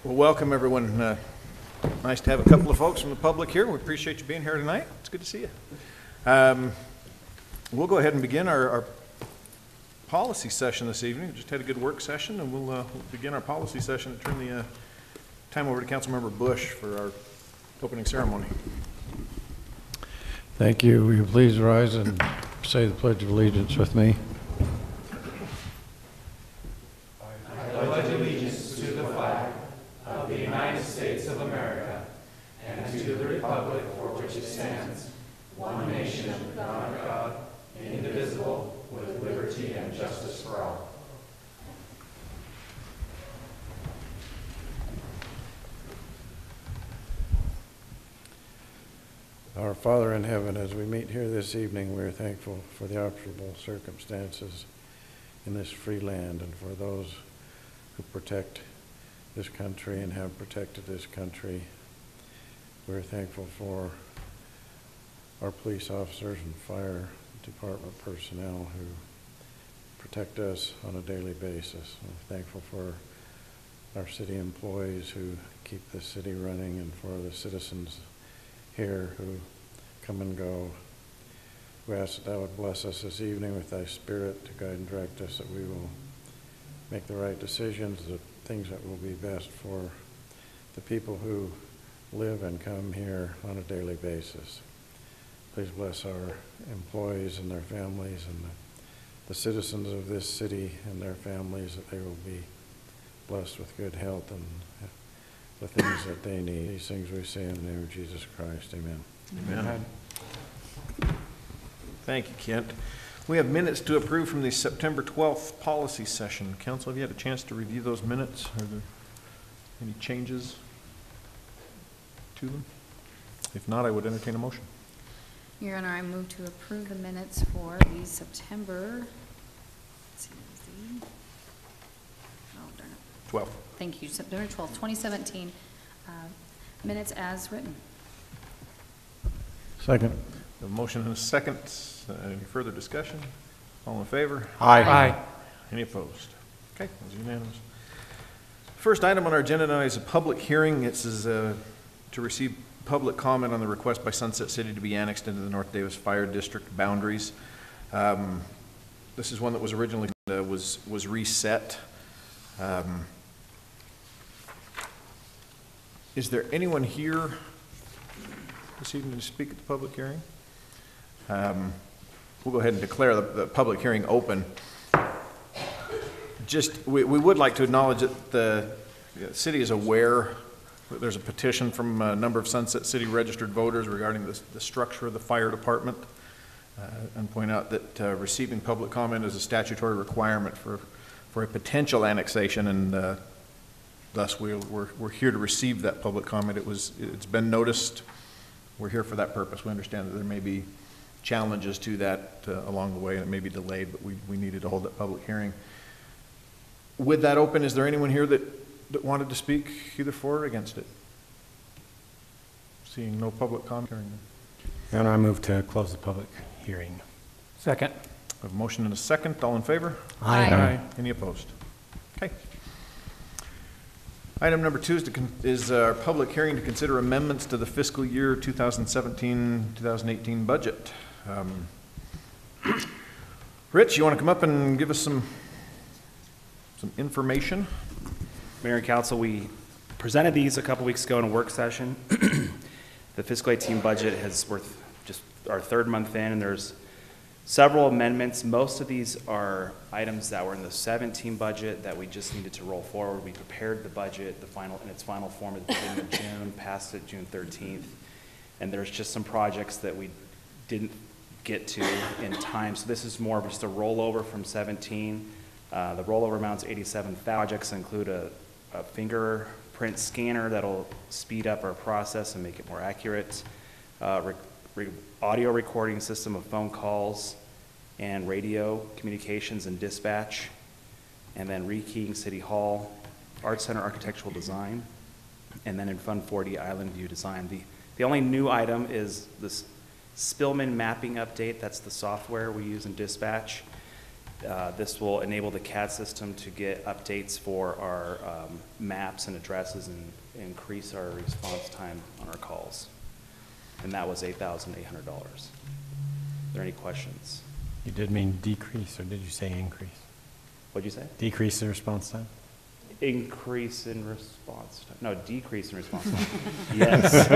Well, welcome everyone. Nice to have a couple of folks from the public here. We appreciate you being here tonight. It's good to see you. We'll go ahead and begin our policy session this evening. We just had a good work session, and we'll begin our policy session and turn the time over to Councilmember Bush for our opening ceremony. Thank you. Will you please rise and say the Pledge of Allegiance with me? I pledge allegiance to the flag of the United States of America and to the republic for which it stands, one nation under God, indivisible, with liberty and justice for all. Our Father in heaven, as we meet here this evening, we are thankful for the operable circumstances in this free land and for those who protect this country and have protected this country. We're thankful for our police officers and fire department personnel who protect us on a daily basis. We're thankful for our city employees who keep the city running and for the citizens here who come and go. We ask that thou would bless us this evening with thy spirit to guide and direct us, that we will make the right decisions, the things that will be best for the people who live and come here on a daily basis. Please bless our employees and their families and the citizens of this city and their families, that they will be blessed with good health and the things that they need. These things we say in the name of Jesus Christ. Amen. Amen. Thank you, Kent. We have minutes to approve from the September 12th policy session. Council, have you had a chance to review those minutes? Are there any changes to them? If not, I would entertain a motion. Your Honor, I move to approve the minutes for the September, let's see, oh, darn it. 12. Thank you, September 12th, 2017, minutes as written. Second. A motion and a second. Any further discussion? All in favor? Aye. Any opposed? Okay, that's unanimous. First item on our agenda tonight is a public hearing. It says to receive public comment on the request by Sunset City to be annexed into the North Davis Fire District boundaries. This is one that was originally was reset. Is there anyone here this evening to speak at the public hearing? We'll go ahead and declare the public hearing open. We would like to acknowledge that the city is aware that there's a petition from a number of Sunset City registered voters regarding the structure of the fire department, and point out that receiving public comment is a statutory requirement for a potential annexation, and thus we're here to receive that public comment. It's been noticed. We're here for that purpose. We understand that there may be challenges to that along the way, and it may be delayed, but we needed to hold that public hearing. With that open, is there anyone here that wanted to speak either for or against it? Seeing no public comment. And I move to close the public hearing. Second. A motion and a second. All in favor? Aye. Any opposed? Okay. Item number 2 is our public hearing to consider amendments to the fiscal year 2017-2018 budget. Rich, you want to come up and give us some information? Mayor and Council, we presented these a couple weeks ago in a work session. The fiscal 18 budget we're just our third month in, and there's several amendments. Most of these are items that were in the 17 budget that we just needed to roll forward. We prepared the budget, in its final form at the beginning of June, passed it June 13th, and there's just some projects that we didn't get to in time. So this is more of just a rollover from 17. The rollover amounts 87 projects include a fingerprint scanner that'll speed up our process and make it more accurate, audio recording system of phone calls and radio communications and dispatch, and then rekeying City Hall, Art Center architectural design, and then in Fund 40 Island View design. The only new item is this Spillman mapping update. That's the software we use in dispatch. This will enable the CAD system to get updates for our maps and addresses and increase our response time on our calls. And that was $8,800. Are there any questions? You did mean decrease, or did you say increase? What'd you say? Decrease the response time? Increase in response time. No, decrease in response time. Yes.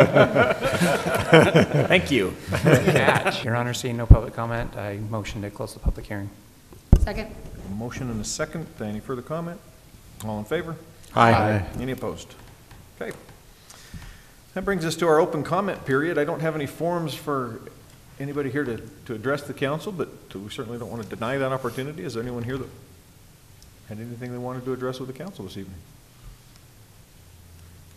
Thank you. Catch. Your Honor, seeing no public comment, I motion to close the public hearing. Second. A motion and a second. Any further comment? All in favor? Aye. Any opposed? Okay. That brings us to our open comment period. I don't have any forms for anybody here to address the council, but we certainly don't want to deny that opportunity. Is there anyone here that had anything they wanted to address with the council this evening?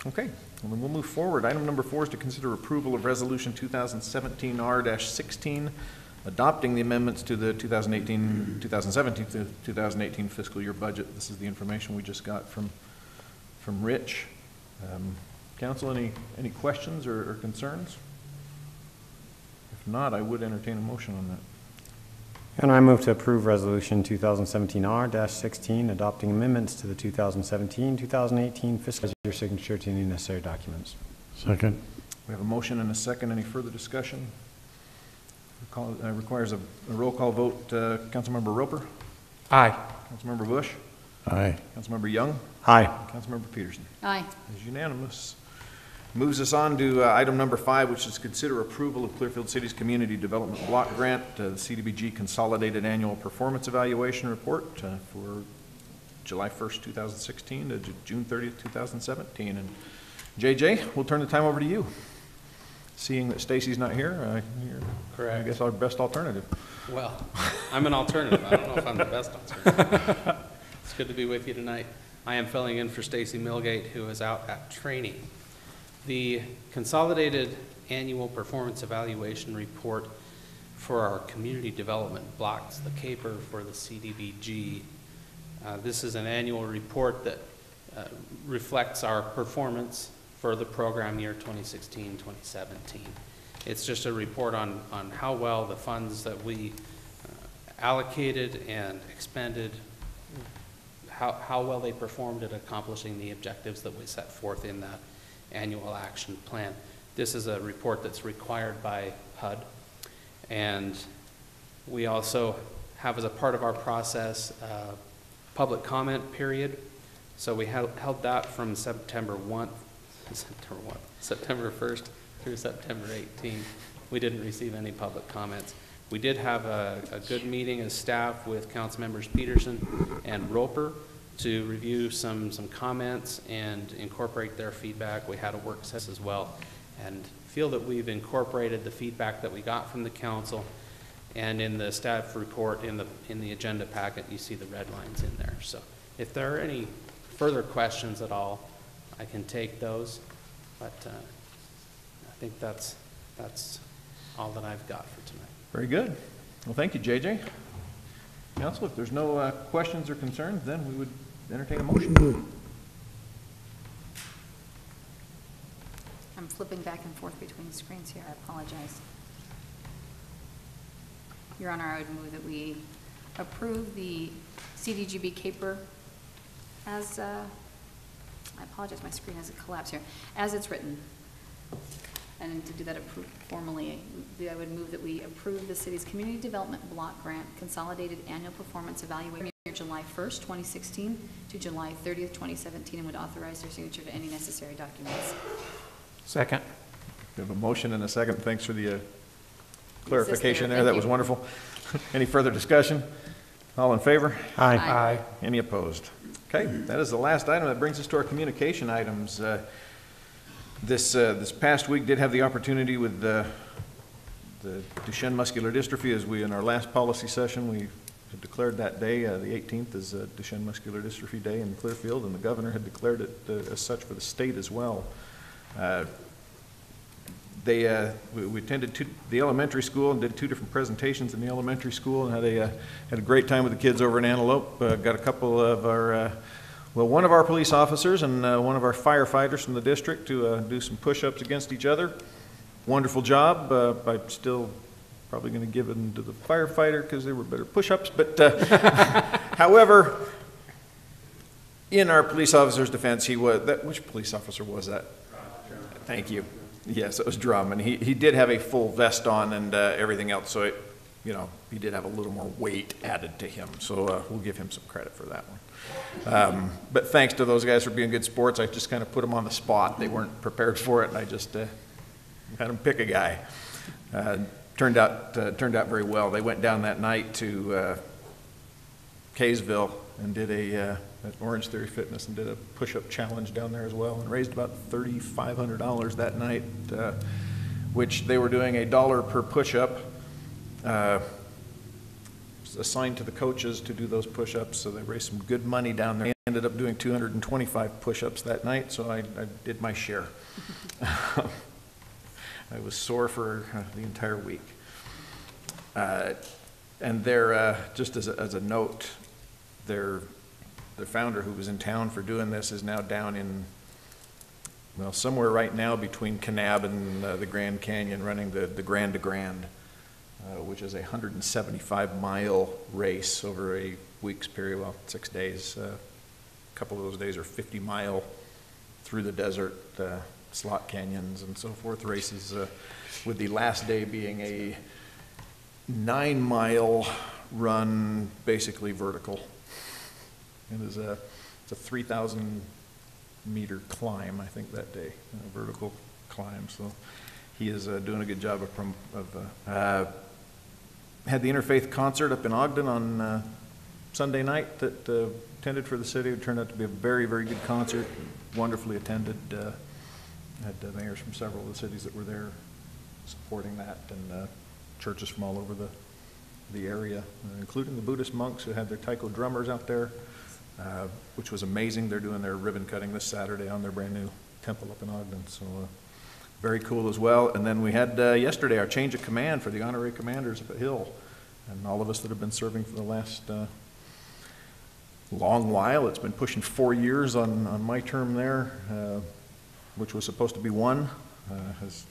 Okay, well, then we'll move forward. Item number 4 is to consider approval of Resolution 2017-R-16, adopting the amendments to the 2017 fiscal year budget. This is the information we just got from Rich. Council, any questions or concerns? If not, I would entertain a motion on that. And I move to approve Resolution 2017-R-16, adopting amendments to the 2017-2018 fiscal year, signature to any necessary documents. Second. We have a motion and a second. Any further discussion? Requires a roll call vote. Councilmember Roper? Aye. Councilmember Bush? Aye. Councilmember Young? Aye. Councilmember Peterson? Aye. Is unanimous. Moves us on to item number 5, which is consider approval of Clearfield City's Community Development Block Grant, the CDBG Consolidated Annual Performance Evaluation Report for July 1st, 2016 to June 30th, 2017. And JJ, we'll turn the time over to you. Seeing that Stacy's not here, you're, Correct. I guess, our best alternative. Well, I'm an alternative. I don't know if I'm the best alternative. It's good to be with you tonight. I am filling in for Stacy Milgate, who is out at training. The Consolidated Annual Performance Evaluation Report for our community development blocks, the CAPER for the CDBG. This is an annual report that reflects our performance for the program year 2016-2017. It's just a report on how well the funds that we allocated and expended, how well they performed at accomplishing the objectives that we set forth in that annual action plan. This is a report that's required by HUD, and we also have, as a part of our process, public comment period. So we held that from September 1st through September 18th. We didn't receive any public comments. We did have a good meeting as staff with Council Members Peterson and Roper to review some comments and incorporate their feedback. We had a work session as well, and feel that we've incorporated the feedback that we got from the council. And in the staff report, in the agenda packet, you see the red lines in there. So if there are any further questions at all, I can take those, but I think that's all that I've got for tonight. Very good. Well, thank you, JJ. Council, if there's no questions or concerns, then we would entertain a motion. I'm flipping back and forth between screens here. I apologize. Your Honor, I would move that we approve the CDGB CAPER as, I apologize, my screen has a collapse here, as it's written. And to do that formally, I would move that we approve the city's Community Development Block Grant Consolidated Annual Performance Evaluation year July 1st, 2016 to July 30th, 2017, and would authorize their signature to any necessary documents. Second. We have a motion and a second. Thanks for the clarification there. Thank That you. was wonderful. Any further discussion? All in favor? Aye. Aye. Any opposed? Okay, that is the last item. That brings us to our communication items. This past week did have the opportunity with the Duchenne muscular dystrophy, as we, in our last policy session, we had declared that day, the 18th, as Duchenne muscular dystrophy day in Clearfield, and the governor had declared it as such for the state as well. We attended the elementary school and did 2 different presentations in the elementary school, and had a great time with the kids over in Antelope. Got a couple of our, one of our police officers and one of our firefighters from the district to do some push-ups against each other. Wonderful job. I still probably going to give them to the firefighter because they were better push-ups, but however, in our police officer's defense, he was, which police officer was that? Thank you. Yes, it was Drum, and he did have a full vest on and everything else, so he did have a little more weight added to him, so we'll give him some credit for that one. But thanks to those guys for being good sports. I just kind of put them on the spot. They weren't prepared for it, and I just had them pick a guy. Turned out very well. They went down that night to Kaysville and did at Orange Theory Fitness and did a push-up challenge down there as well, and raised about $3,500 that night, which they were doing $1 per push-up, assigned to the coaches to do those push-ups, so they raised some good money down there. I ended up doing 225 push-ups that night, so I did my share. I was sore for the entire week. And they're, just as a note, their founder, who was in town for doing this, is now down in, well, somewhere right now between Kanab and the Grand Canyon, running the Grand to Grand, which is a 175-mile race over a week's period, well, 6 days. A couple of those days are 50-mile through the desert, slot canyons and so forth races, with the last day being a 9-mile run, basically vertical. It's a 3,000-meter climb, I think, that day, a vertical climb. So he is doing a good job of had the Interfaith concert up in Ogden on Sunday night that attended for the city. It turned out to be a very, very good concert, wonderfully attended. Had mayors from several of the cities that were there supporting that, and churches from all over the area, including the Buddhist monks who had their taiko drummers out there, which was amazing. They're doing their ribbon cutting this Saturday on their brand new temple up in Ogden, so very cool as well. And then we had yesterday our change of command for the honorary commanders up at Hill, and all of us that have been serving for the last long while. It's been pushing 4 years on my term there, which was supposed to be 1, has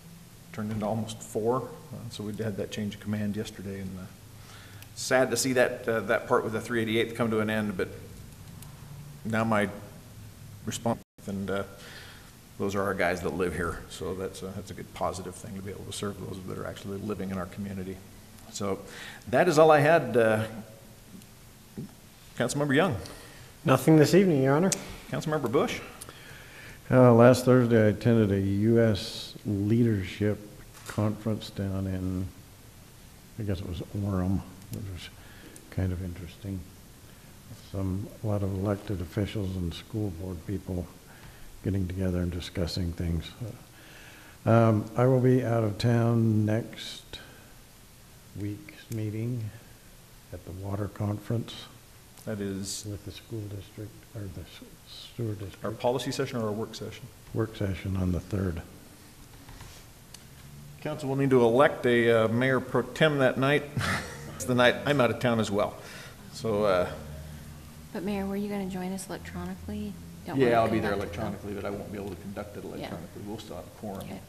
turned into almost 4. So we had that change of command yesterday, and sad to see that part with the 388th come to an end, but now my response, and those are our guys that live here, so that's a good positive thing to be able to serve those that are actually living in our community. So that is all I had. Councilmember Young. Nothing this evening, Your Honor. Councilmember Bush. Last Thursday, I attended a U.S. leadership conference down in, I guess it was Orem, which was kind of interesting. A lot of elected officials and school board people getting together and discussing things. I will be out of town next week's meeting at the water conference. That is with the school district, or the sewer district. our policy session or our work session? Work session on the 3rd. Council will need to elect a mayor pro tem that night. It's the night I'm out of town as well. So, But Mayor, were you going to join us electronically? yeah, I'll be there electronically, but I won't be able to conduct it electronically. We'll still have a quorum. Okay.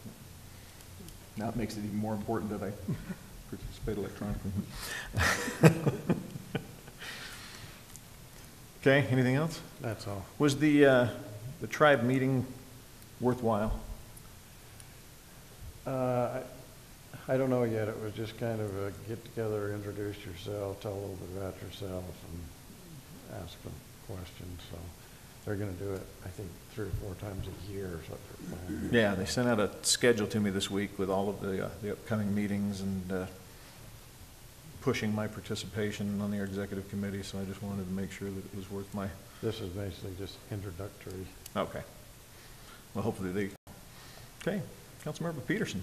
Now it makes it even more important that I participate electronically. Okay, anything else? That's all. Was the tribe meeting worthwhile? I don't know yet. It was just kind of a get together, introduce yourself, tell a little bit about yourself, and ask them questions. So they're going to do it, I think, 3 or 4 times a year is what they're planning. Yeah, they sent out a schedule to me this week with all of the upcoming meetings and pushing my participation on their executive committee, so I just wanted to make sure that it was worth my... This is basically just introductory. Okay. Well, hopefully they... Okay, Councilmember Peterson.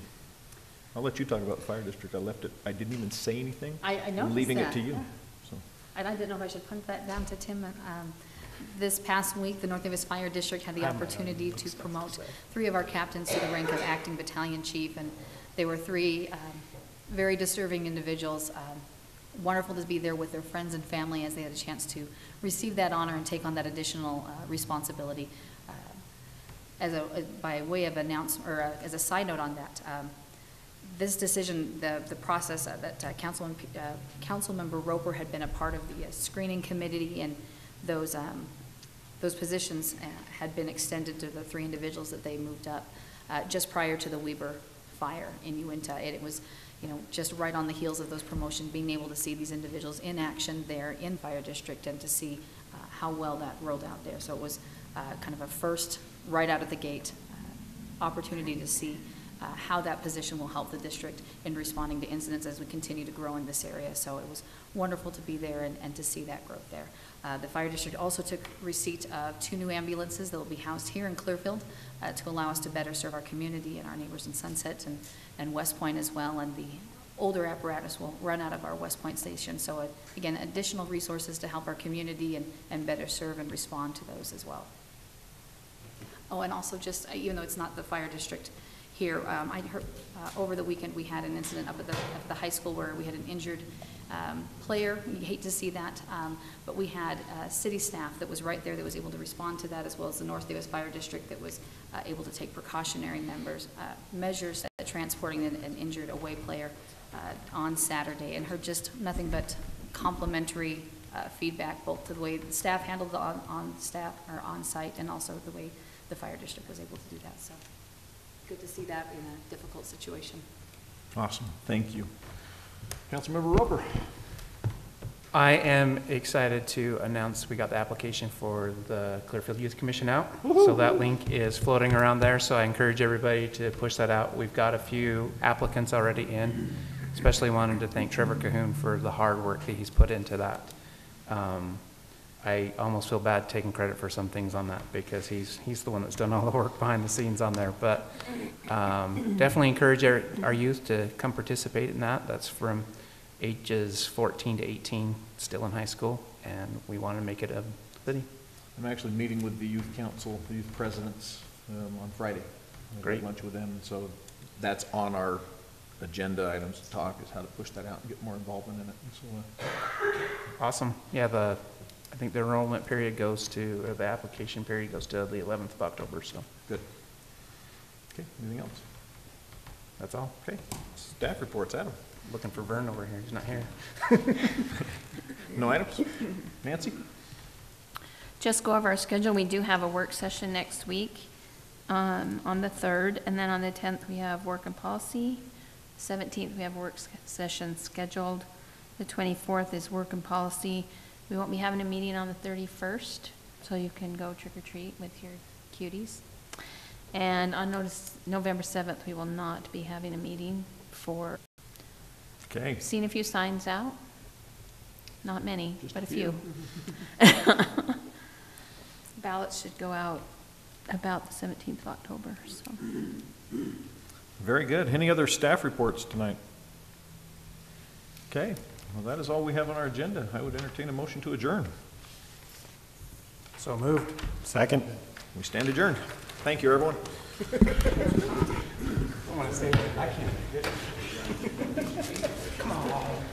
I'll let you talk about the fire district. I didn't even say anything. I noticed leaving that. it to you. So. And I didn't know if I should punt that down to Tim. This past week, the North Davis Fire District had the opportunity to promote 3 of our captains to the rank of acting battalion chief, and they were 3 very deserving individuals. Wonderful to be there with their friends and family as they had a chance to receive that honor and take on that additional responsibility. By way of announcement, or as a side note on that, this decision, the process that Councilmember Roper had been a part of the screening committee, and those positions had been extended to the 3 individuals that they moved up just prior to the Weber fire in Uinta. It was, just right on the heels of those promotions, being able to see these individuals in action there in Fire District and to see how well that rolled out there. So it was kind of a first, right out of the gate, opportunity to see how that position will help the district in responding to incidents as we continue to grow in this area. So it was wonderful to be there and to see that growth there. The Fire District also took receipt of 2 new ambulances that will be housed here in Clearfield to allow us to better serve our community and our neighbors in Sunset and West Point as well. And the older apparatus will run out of our West Point station. So again, additional resources to help our community and better serve and respond to those as well. Oh, and also just, even though it's not the Fire District here, I heard over the weekend we had an incident up at the high school where we had an injured player. You hate to see that, but we had city staff that was right there that was able to respond to that, as well as the North Davis Fire District that was able to take precautionary measures at transporting an injured away player on Saturday, and heard just nothing but complimentary feedback, both to the way the staff handled it on site, and also the way the Fire District was able to do that. So good to see that in a difficult situation. Awesome, thank you. Councilmember Roper. I am excited to announce we got the application for the Clearfield Youth Commission out. So that link is floating around there, so I encourage everybody to push that out. We've got a few applicants already in, especially wanted to thank Trevor Cahoon for the hard work that he's put into that. I almost feel bad taking credit for some things on that because he's the one that's done all the work behind the scenes on there. But definitely encourage our youth to come participate in that. That's from ages 14 to 18, still in high school, and we want to make it a city. I'm actually meeting with the youth council, the youth presidents on Friday. Great. Lunch with them, so that's on our agenda items to talk, is how to push that out and get more involvement in it. So, Awesome. Yeah, I think the enrollment period goes to, or the application period goes to the 11th of October, so. good. Okay, anything else? That's all. Okay, staff reports, Adam. Looking for Vern over here. He's not here. No items? Nancy? Just go over our schedule. We do have a work session next week on the 3rd, and then on the 10th we have work and policy. 17th we have a work session scheduled. The 24th is work and policy. We won't be having a meeting on the 31st, so you can go trick-or-treat with your cuties. And on November 7th, we will not be having a meeting for... Okay. Seen a few signs out. Not many, Just but a a few. Ballots should go out about the 17th of October, so. Very good. Any other staff reports tonight? Okay, well, that is all we have on our agenda. I would entertain a motion to adjourn. So moved. Second. We stand adjourned. Thank you, everyone. I want to say that. I can't. Come on.